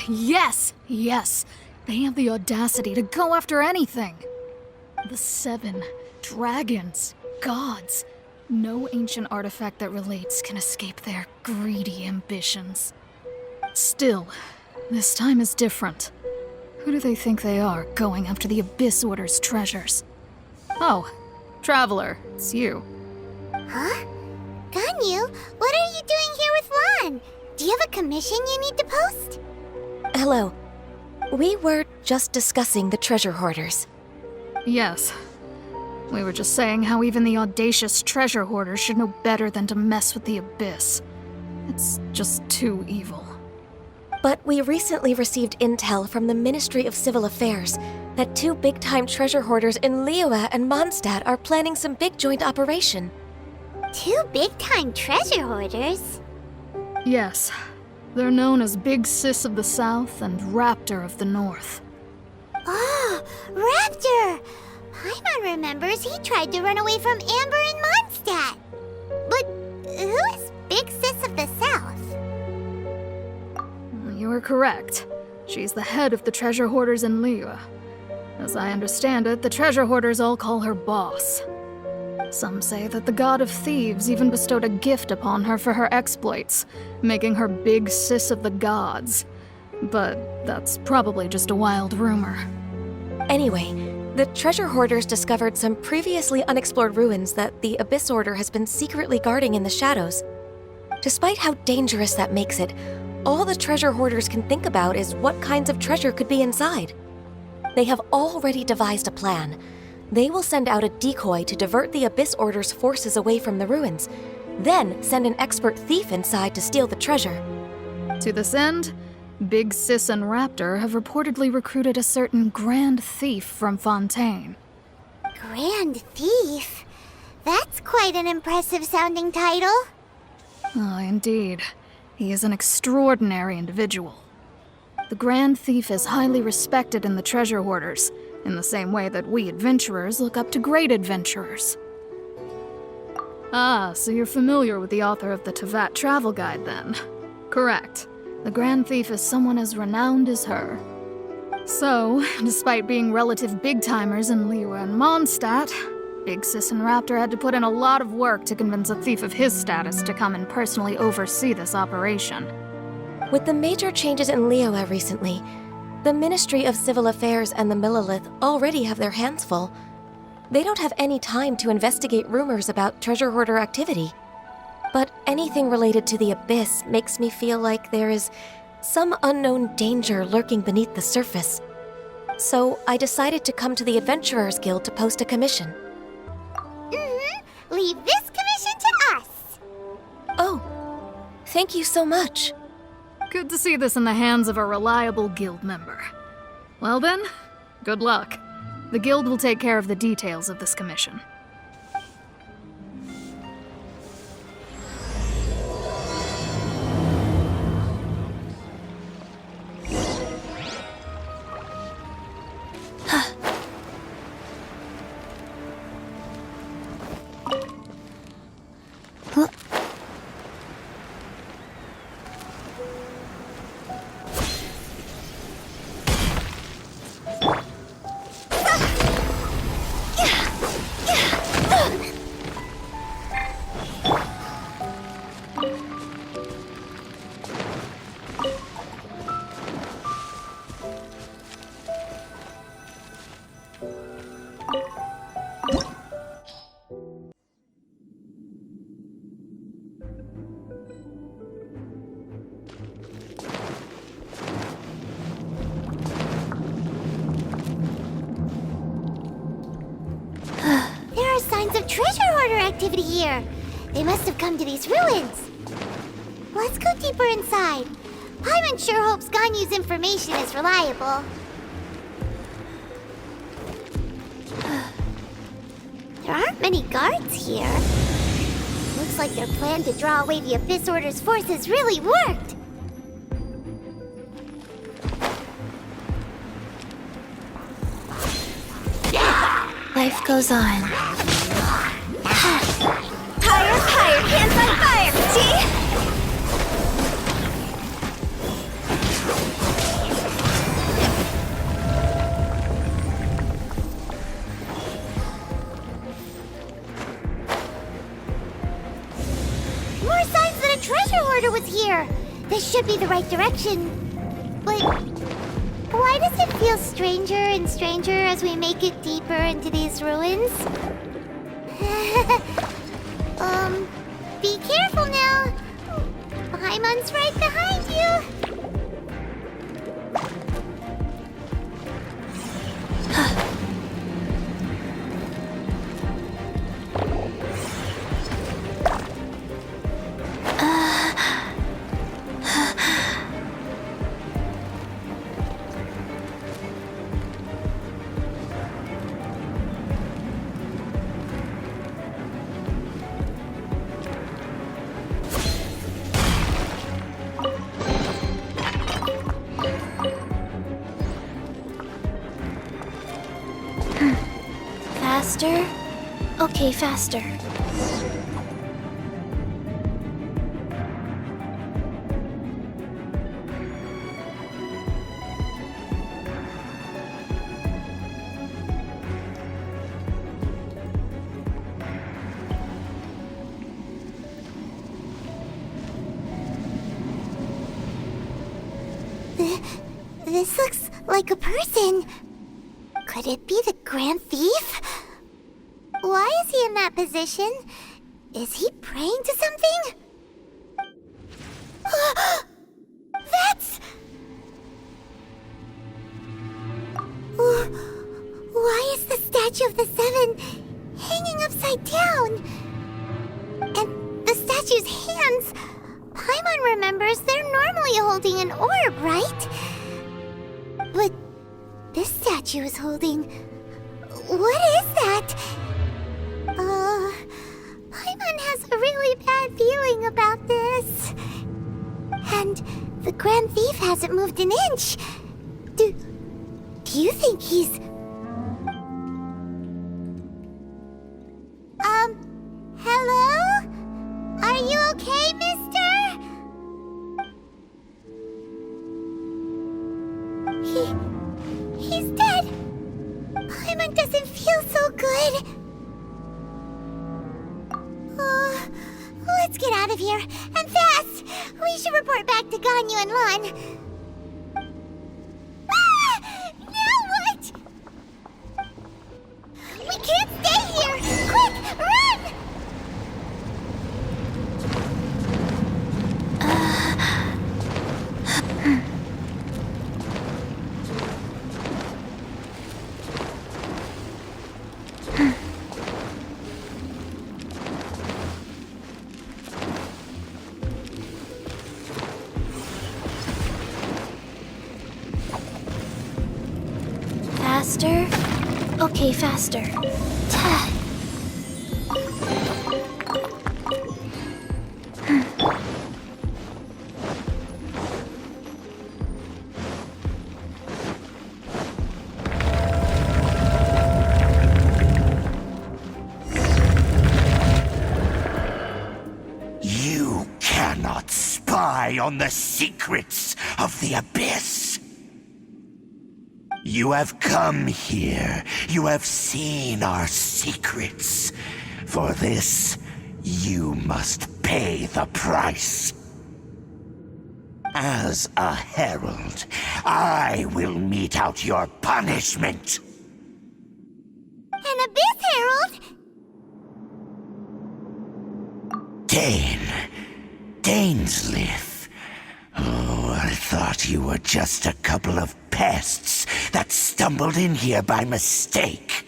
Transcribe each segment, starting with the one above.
Yes! Yes! They have the audacity to go after anything! The 7 dragons, gods. No ancient artifact that relates can escape their greedy ambitions. Still, this time is different. Who do they think they are, going after the Abyss Order's treasures? Oh, Traveler, it's you. Huh? Ganyu, what are you doing here with Lan? Do you have a commission you need to post? Hello. We were just discussing the treasure hoarders. Yes. We were just saying how even the audacious treasure hoarders should know better than to mess with the Abyss. It's just too evil. But we recently received intel from the Ministry of Civil Affairs that 2 big-time treasure hoarders in Xeya and Mondstadt are planning some big joint operation. 2 big-time treasure hoarders? Yes. They're known as Big Sis of the South and Raptor of the North. Oh, Raptor! Paimon remembers he tried to run away from Amber in Mondstadt. But who is Big Sis of the South? You are correct. She's the head of the treasure hoarders in Xeya. As I understand it, the treasure hoarders all call her boss. Some say that the god of thieves even bestowed a gift upon her for her exploits, making her Big Sis of the gods. But that's probably just a wild rumor. Anyway, the treasure hoarders discovered some previously unexplored ruins that the Abyss Order has been secretly guarding in the shadows. Despite how dangerous that makes it, all the treasure hoarders can think about is what kinds of treasure could be inside. They have already devised a plan. They will send out a decoy to divert the Abyss Order's forces away from the ruins, then send an expert thief inside to steal the treasure. To this end, Big Sis and Raptor have reportedly recruited a certain Grand Thief from Fontaine. Grand Thief? That's quite an impressive sounding title. Oh, indeed. He is an extraordinary individual. The Grand Thief is highly respected in the treasure hoarders, in the same way that we adventurers look up to great adventurers. Ah, so you're familiar with the author of the Teyvat travel guide, then? Correct. The Grand Thief is someone as renowned as her. So, despite being relative big-timers in Xeya and Mondstadt, Big Sis and Raptor had to put in a lot of work to convince a thief of his status to come and personally oversee this operation. With the major changes in Xeya recently, the Ministry of Civil Affairs and the Millelith already have their hands full. They don't have any time to investigate rumors about treasure hoarder activity. But anything related to the Abyss makes me feel like there is some unknown danger lurking beneath the surface. So I decided to come to the Adventurers Guild to post a commission. Leave this commission to us. Oh, thank you so much. Good to see this in the hands of a reliable guild member. Well then, good luck. The guild will take care of the details of this commission. There are signs of treasure hoarder activity here. They must have come to these ruins. Let's go deeper inside. Paimon sure hopes Ganyu's information is reliable. There aren't many guards here. Looks like their plan to draw away the Abyss Order's forces really worked. Life goes on. Higher, hands on fire! See? Hoarder was here. This should be the right direction. But why does it feel stranger and stranger as we make it deeper into these ruins? Be careful now. Paimon's right behind you. Faster? Okay, faster. This looks like a person. Could it be the Grand Thief? Why is he in that position? Is he praying to something? That's... Why is the statue of the Seven hanging upside down? And the statue's hands... Paimon remembers they're normally holding an orb, right? But this statue is holding... What is that? Paimon has a really bad feeling about this. And the Grand Thief hasn't moved an inch. Do you think he's... Hello? Are you okay, mister? He's dead. Paimon doesn't feel so good. Let's get out of here, and fast! We should report back to Ganyu and Lon. Now what? We can't stay here! Quick, run! Faster? Okay, faster. You cannot spy on the secrets of the Abyss. You have come here. You have seen our secrets. For this, you must pay the price. As a herald, I will mete out your punishment. An Abyss Herald? Dainsleif. Oh, I thought you were just a couple of pests that stumbled in here by mistake.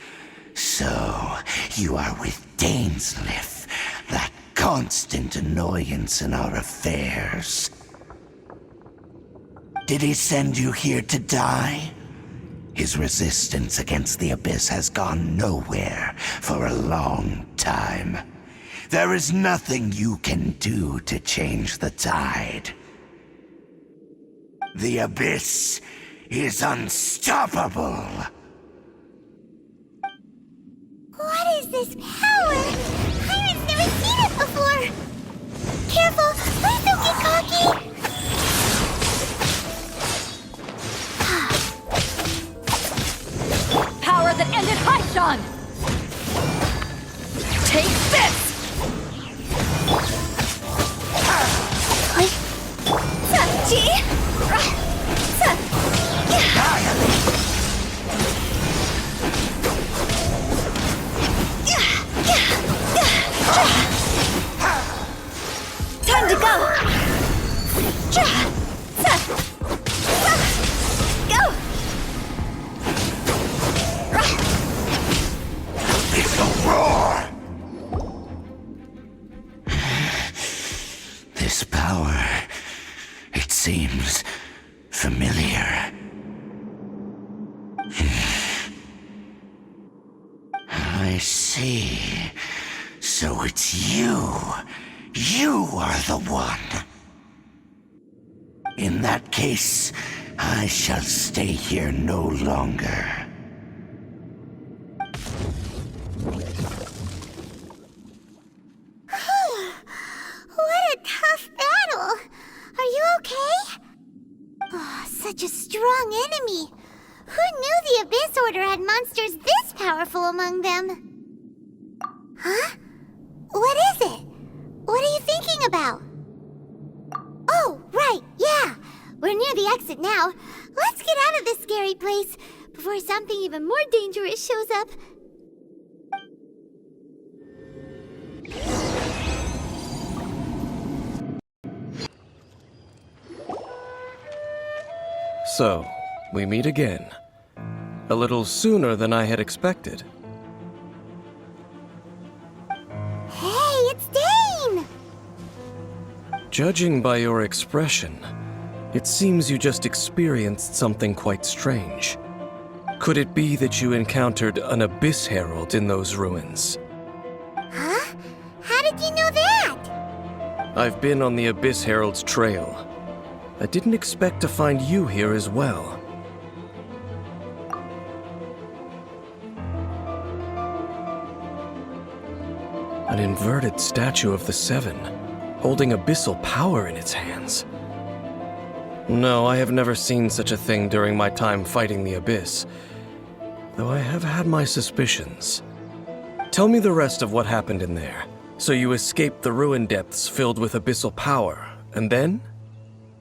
So, you are with Dainsleif, that constant annoyance in our affairs. Did he send you here to die? His resistance against the Abyss has gone nowhere for a long time. There is nothing you can do to change the tide. The Abyss is unstoppable. What is this power? Pirate's never seen it before. Careful, please don't get cocky. Power that ended Haishan! Take this! Quick, I see. So it's you. You are the one. In that case, I shall stay here no longer. What a tough battle! Are you okay? Oh, such a strong enemy. Who knew the Abyss Order had monsters this powerful among them? Huh? What is it? What are you thinking about? Oh, right, yeah. We're near the exit now. Let's get out of this scary place before something even more dangerous shows up. So, we meet again. A little sooner than I had expected. Hey, it's Dane! Judging by your expression, it seems you just experienced something quite strange. Could it be that you encountered an Abyss Herald in those ruins? Huh? How did you know that? I've been on the Abyss Herald's trail. I didn't expect to find you here as well. An inverted statue of the Seven, holding abyssal power in its hands. No, I have never seen such a thing during my time fighting the Abyss, though I have had my suspicions. Tell me the rest of what happened in there. So you escaped the ruin depths filled with abyssal power, and then?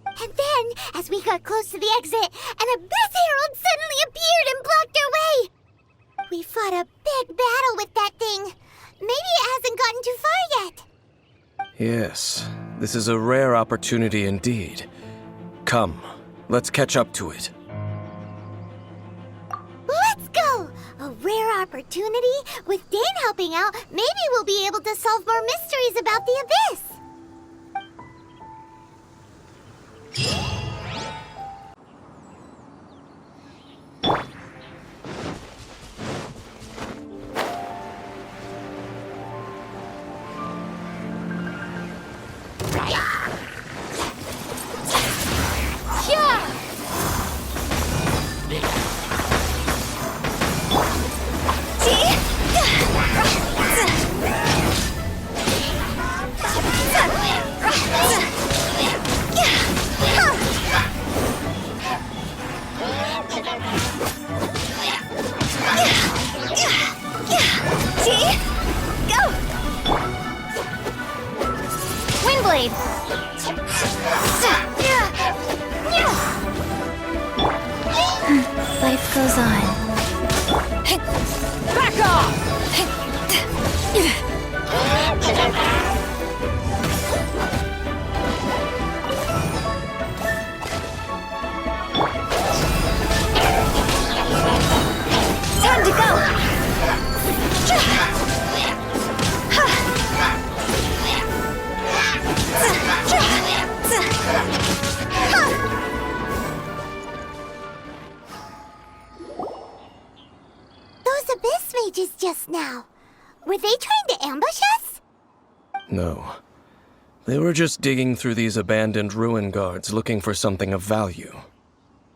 And then, as we got close to the exit, an Abyss Herald suddenly appeared and blocked our way! We fought a big battle with that thing. Maybe it hasn't gotten too far yet. Yes, this is a rare opportunity indeed. Come, let's catch up to it. Let's go! A rare opportunity? With Dane helping out, maybe we'll be able to solve more mysteries about the Abyss. Life goes on. Back off! Time to go! Those Abyss mages just now. Were they trying to ambush us? No. They were just digging through these abandoned ruin guards looking for something of value.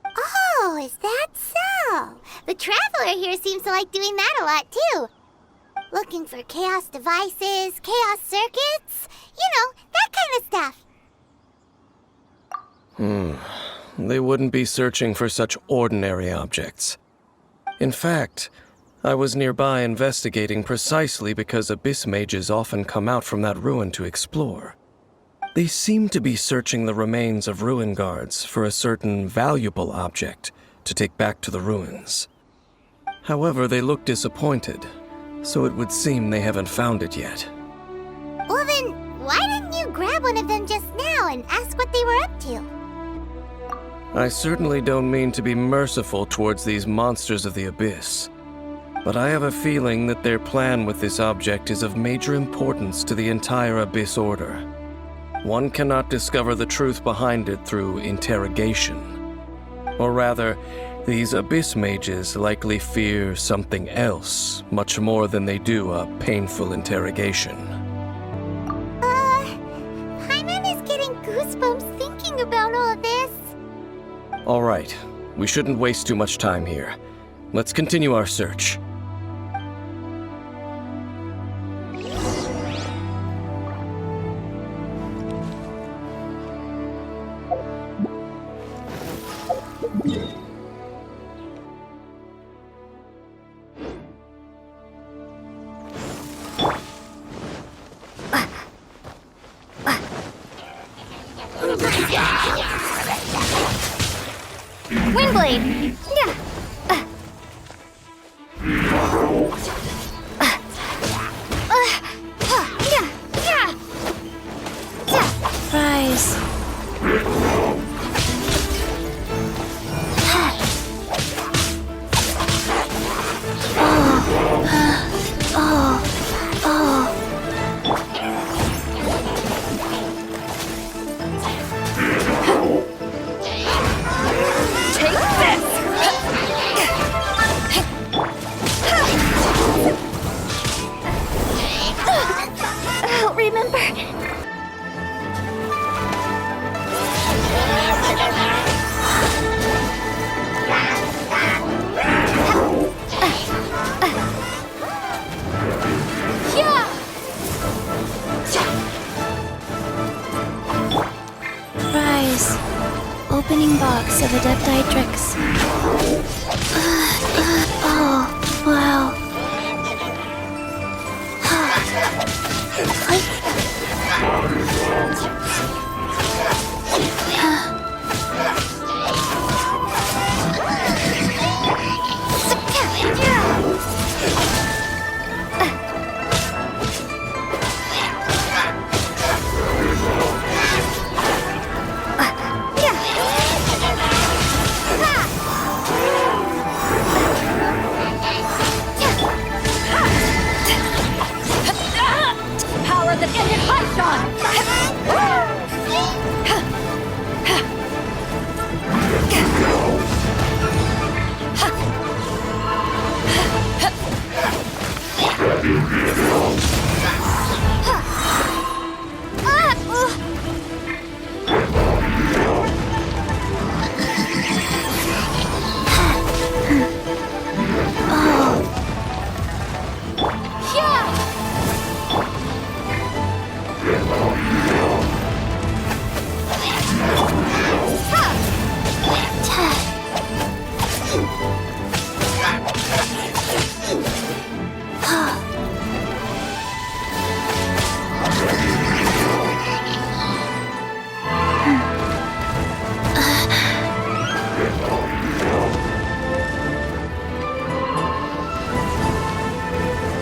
Oh, is that so? The Traveler here seems to like doing that a lot, too. Looking for chaos devices, chaos circuits, you know, that kind of stuff. They wouldn't be searching for such ordinary objects. In fact, I was nearby investigating precisely because Abyss mages often come out from that ruin to explore. They seem to be searching the remains of ruin guards for a certain valuable object to take back to the ruins. However, they look disappointed, so it would seem they haven't found it yet. Well then, why didn't you grab one of them just now and ask what they were up to? I certainly don't mean to be merciful towards these monsters of the Abyss, but I have a feeling that their plan with this object is of major importance to the entire Abyss Order. One cannot discover the truth behind it through interrogation. Or rather, These Abyss mages likely fear something else, much more than they do a painful interrogation. Paimon is getting goosebumps thinking about all this. All right, we shouldn't waste too much time here. Let's continue our search. Windblade! Yeah. Rise. Rise. Opening box of Adepti tricks. Oh, wow. Power that ended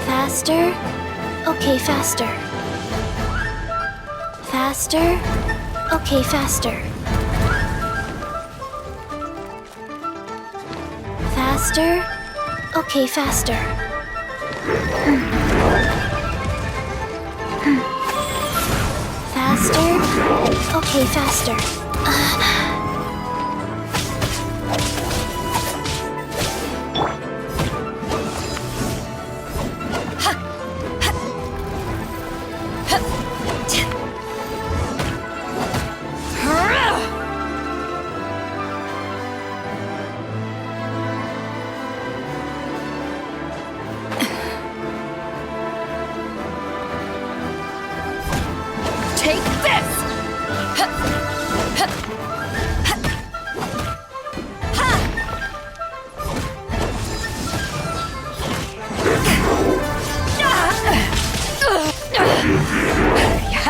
Faster? Okay, faster. Faster? Okay, faster. Faster? Okay, faster. Faster? Okay, faster.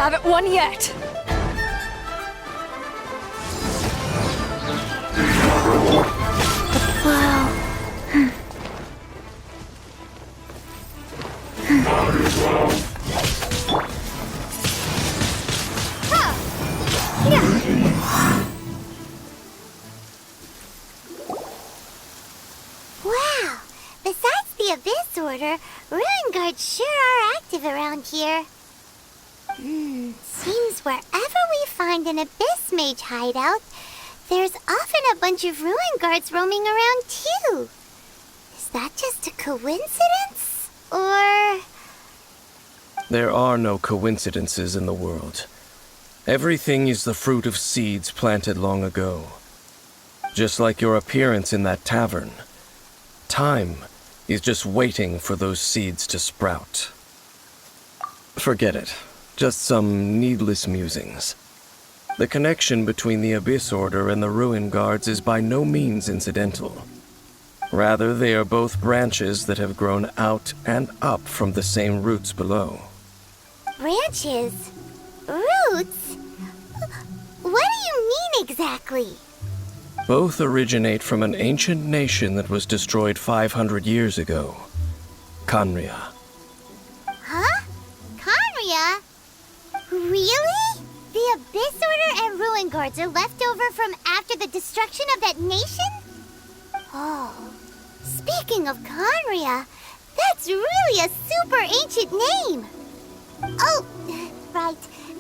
Haven't won yet. Wow. Wow! Besides the Abyss Order, Ruin Guards sure are active around here. Seems wherever we find an Abyss Mage hideout, there's often a bunch of ruin guards roaming around too. Is that just a coincidence? Or... There are no coincidences in the world. Everything is the fruit of seeds planted long ago. Just like your appearance in that tavern. Time is just waiting for those seeds to sprout. Forget it. Just some needless musings. The connection between the Abyss Order and the Ruin Guards is by no means incidental. Rather, they are both branches that have grown out and up from the same roots below. Branches? Roots? What do you mean exactly? Both originate from an ancient nation that was destroyed 500 years ago. Khaenri'ah. Huh? Khaenri'ah? Really? The Abyss Order and Ruin Guards are left over from after the destruction of that nation? Oh, speaking of Khaenri'ah, that's really a super ancient name. Oh, right.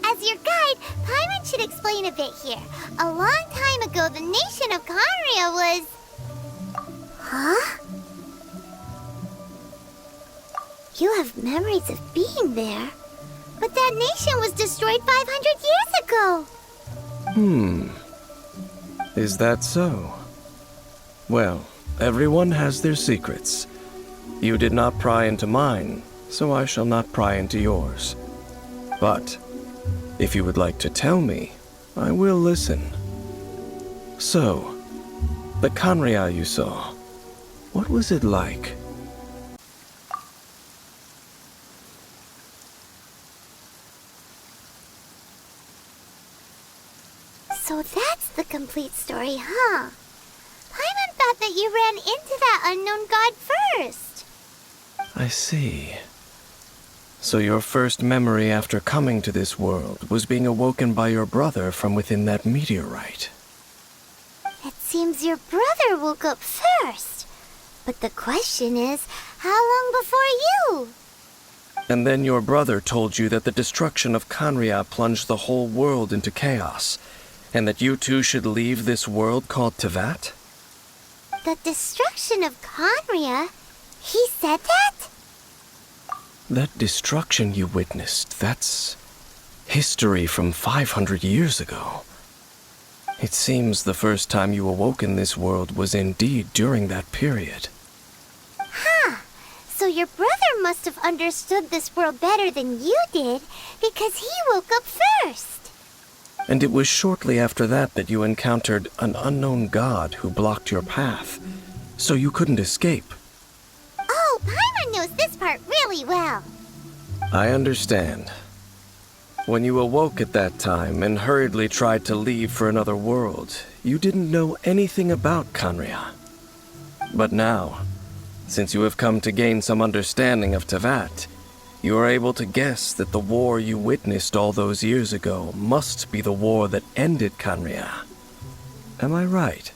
As your guide, Paimon should explain a bit here. A long time ago, the nation of Khaenri'ah was... Huh? You have memories of being there. But that nation was destroyed 500 years ago. Is that so? Well, everyone has their secrets. You did not pry into mine, so I shall not pry into yours. But, if you would like to tell me, I will listen. So, the Khaenri'ah you saw, what was it like? So that's the complete story, huh? Paimon thought that you ran into that unknown god first. I see. So your first memory after coming to this world was being awoken by your brother from within that meteorite. It seems your brother woke up first. But the question is, how long before you? And then your brother told you that the destruction of Khaenri'ah plunged the whole world into chaos, and that you two should leave this world called Teyvat? The destruction of Khaenri'ah? He said that? That destruction you witnessed, that's history from 500 years ago. It seems the first time you awoke in this world was indeed during that period. Huh. So your brother must have understood this world better than you did, because he woke up first. And it was shortly after that that you encountered an unknown god who blocked your path, so you couldn't escape. Oh, Paimon knows this part really well. I understand. When you awoke at that time and hurriedly tried to leave for another world, you didn't know anything about Khaenri'ah. But now, since you have come to gain some understanding of Teyvat, you are able to guess that the war you witnessed all those years ago must be the war that ended Khaenri'ah. Am I right?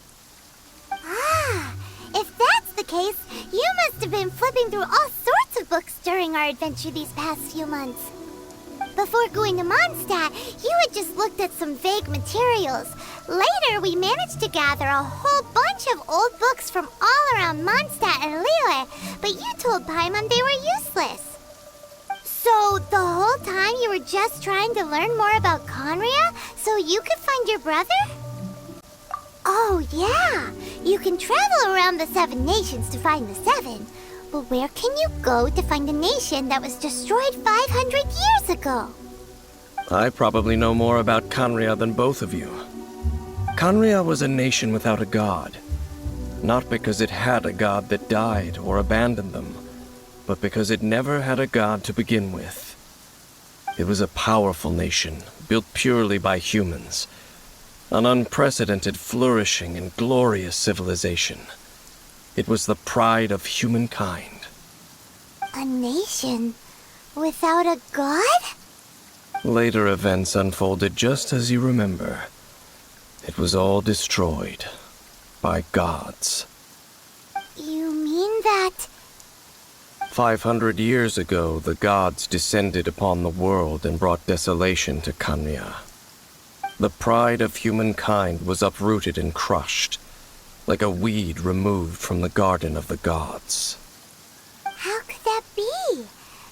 Ah, if that's the case, you must have been flipping through all sorts of books during our adventure these past few months. Before going to Mondstadt, you had just looked at some vague materials. Later, we managed to gather a whole bunch of old books from all around Mondstadt and Liyue, but you told Paimon they were useless. So, the whole time you were just trying to learn more about Khaenri'ah so you could find your brother? Oh, yeah. You can travel around the 7 nations to find the 7. But where can you go to find a nation that was destroyed 500 years ago? I probably know more about Khaenri'ah than both of you. Khaenri'ah was a nation without a god. Not because it had a god that died or abandoned them, but because it never had a god to begin with. It was a powerful nation, built purely by humans. An unprecedented, flourishing, and glorious civilization. It was the pride of humankind. A nation without a god? Later events unfolded just as you remember. It was all destroyed by gods. You mean that... 500 years ago, the gods descended upon the world and brought desolation to Khaenri'ah. The pride of humankind was uprooted and crushed, like a weed removed from the garden of the gods. How could that be?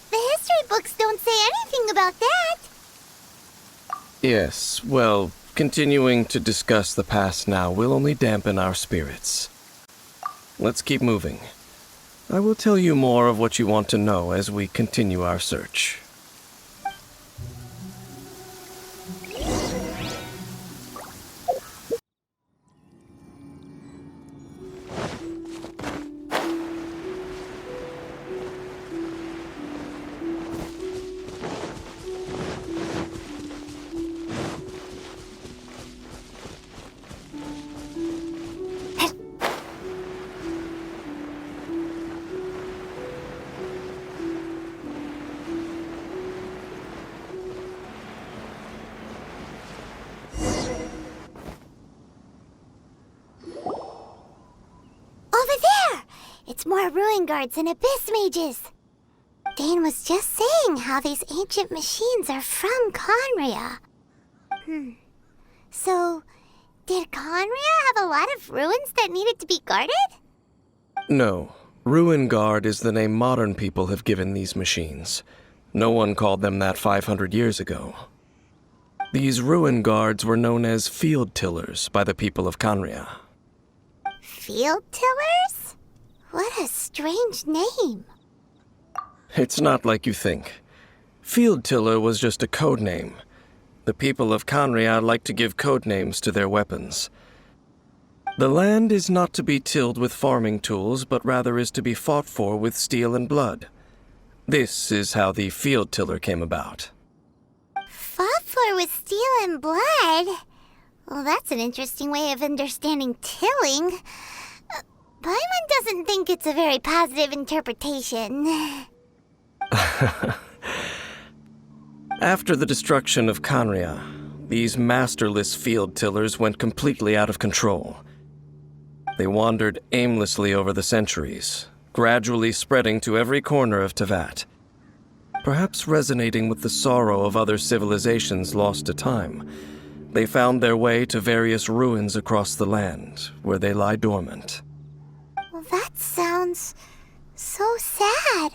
The history books don't say anything about that. Yes, well, continuing to discuss the past now will only dampen our spirits. Let's keep moving. I will tell you more of what you want to know as we continue our search. It's more ruin guards and abyss mages. Dane was just saying how these ancient machines are from Conria. So, did Conria have a lot of ruins that needed to be guarded? No. Ruin Guard is the name modern people have given these machines. No one called them that 500 years ago. These Ruin Guards were known as Field Tillers by the people of Conria. Field Tillers? What a strange name. It's not like you think. Field Tiller was just a code name. The people of Conria like to give code names to their weapons. The land is not to be tilled with farming tools, but rather is to be fought for with steel and blood. This is how the Field Tiller came about. Fought for with steel and blood? Well, that's an interesting way of understanding tilling. Paimon doesn't think it's a very positive interpretation. After the destruction of Conria, these masterless field tillers went completely out of control. They wandered aimlessly over the centuries, gradually spreading to every corner of Teyvat. Perhaps resonating with the sorrow of other civilizations lost to time, they found their way to various ruins across the land, where they lie dormant. Well, that sounds so sad.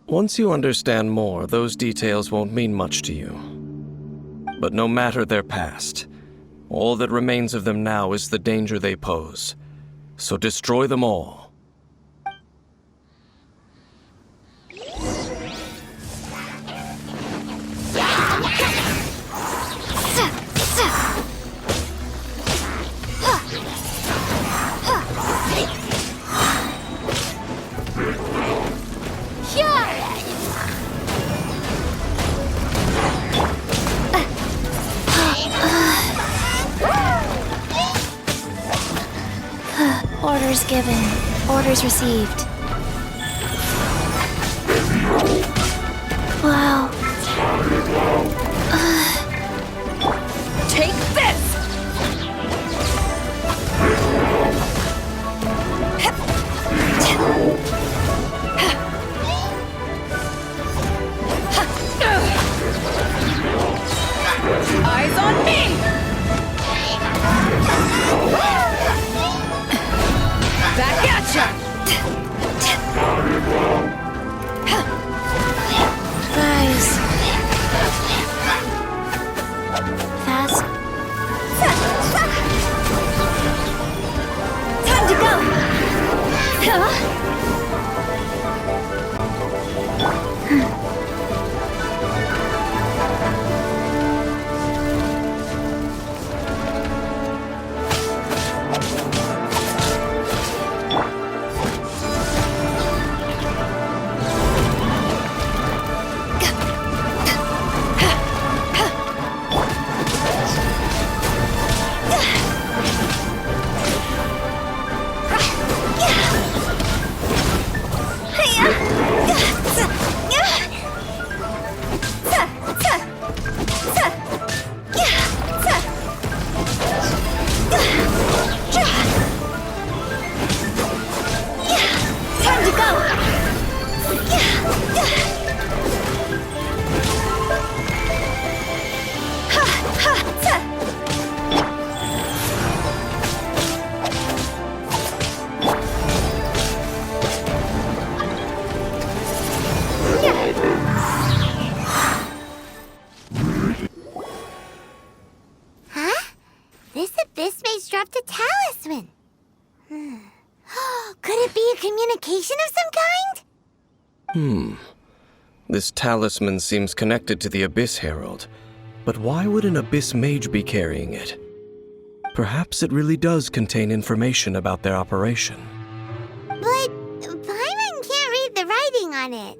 Once you understand more, those details won't mean much to you. But no matter their past, all that remains of them now is the danger they pose. So destroy them all. Orders given. Orders received. Wow. Take this! Eyes on me! Back at ya! Guys. This talisman seems connected to the Abyss Herald, but why would an Abyss Mage be carrying it? Perhaps it really does contain information about their operation. But Paimon can't read the writing on it.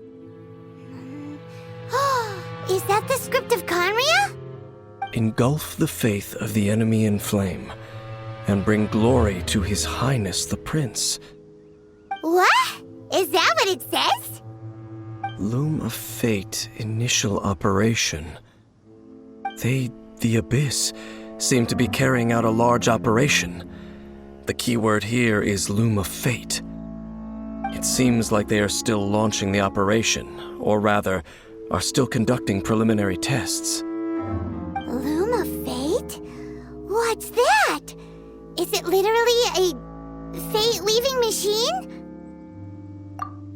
Is that the script of Conria? Engulf the faith of the enemy in flame, and bring glory to His Highness the Prince. What? Is that what it says? Loom of Fate initial operation. They, the Abyss, seem to be carrying out a large operation. The keyword here is Loom of Fate. It seems like they are still launching the operation, or rather, are still conducting preliminary tests. Loom of Fate? What's that? Is it literally a fate-leaving machine?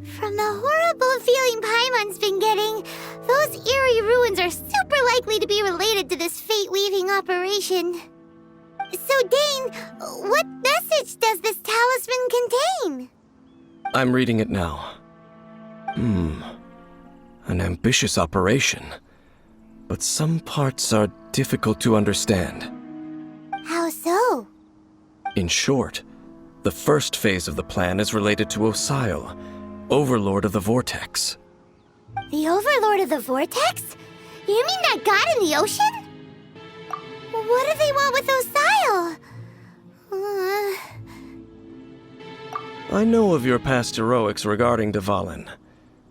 From the horrible feeling Paimon's been getting, those eerie ruins are super likely to be related to this fate-leaving operation. So, Dane, what message does this talisman contain? I'm reading it now. An ambitious operation. But some parts are difficult to understand. How so? In short, the first phase of the plan is related to Osile, Overlord of the Vortex. The Overlord of the Vortex? You mean that god in the ocean? What do they want with Osile? I know of your past heroics regarding Dvalin,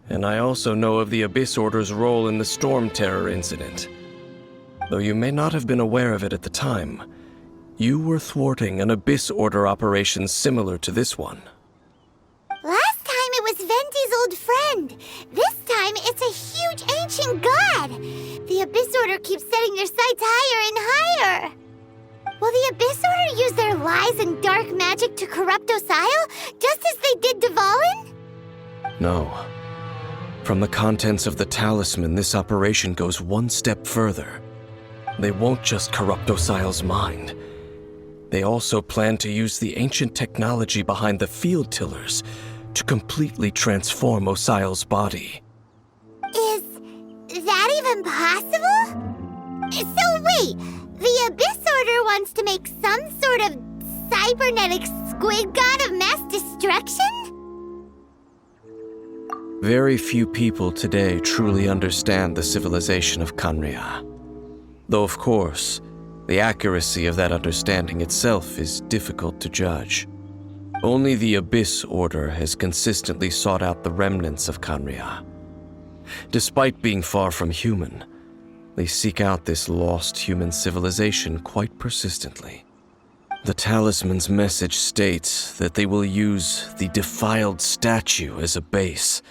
and I also know of the Abyss Order's role in the Storm Terror incident. Though you may not have been aware of it at the time, you were thwarting an Abyss Order operation similar to this one. Last time it was Venti's old friend. This time it's a huge ancient god. The Abyss Order keeps setting their sights higher and higher. Will the Abyss Order use their lies and dark magic to corrupt Osile, just as they did Dvalin? No. From the contents of the talisman, this operation goes one step further. They won't just corrupt Osile's mind. They also plan to use the ancient technology behind the field tillers to completely transform Osile's body. Is that even possible? So wait, the Abyss Order wants to make some sort of cybernetic squid god of mass destruction? Very few people today truly understand the civilization of Conria. Though, of course, the accuracy of that understanding itself is difficult to judge. Only the Abyss Order has consistently sought out the remnants of Conria. Despite being far from human, they seek out this lost human civilization quite persistently. The talisman's message states that they will use the defiled statue as a base,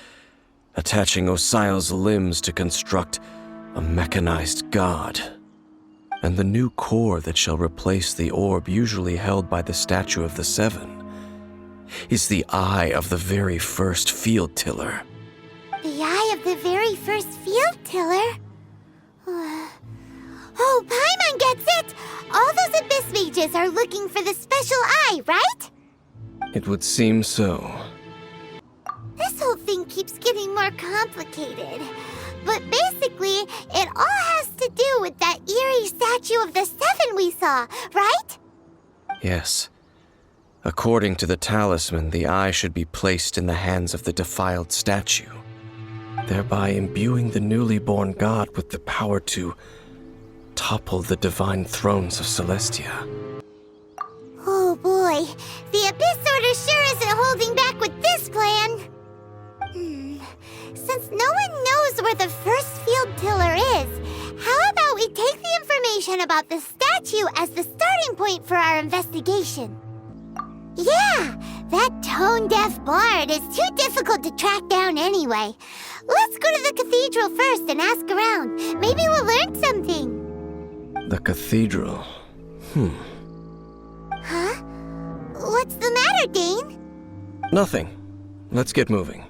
attaching Osile's limbs to construct a mechanized god. And the new core that shall replace the orb usually held by the Statue of the Seven is the eye of the very first field tiller. The eye of the very first field tiller? Oh, Paimon gets it! All those Abyss mages are looking for the special eye, right? It would seem so. This whole thing keeps getting more complicated. But basically, it all has to do with that eerie Statue of the Seven we saw, right? Yes. According to the talisman, the eye should be placed in the hands of the defiled statue, thereby imbuing the newly born god with the power to topple the divine thrones of Celestia. Oh boy, the Abyss Order sure isn't holding back with this plan. Since no one knows where the first field tiller is, how about we take the information about the statue as the starting point for our investigation? Yeah, that tone-deaf bard is too difficult to track down anyway. Let's go to the cathedral first and ask around. Maybe we'll learn something. The cathedral. Huh? What's the matter, Dane? Nothing. Let's get moving.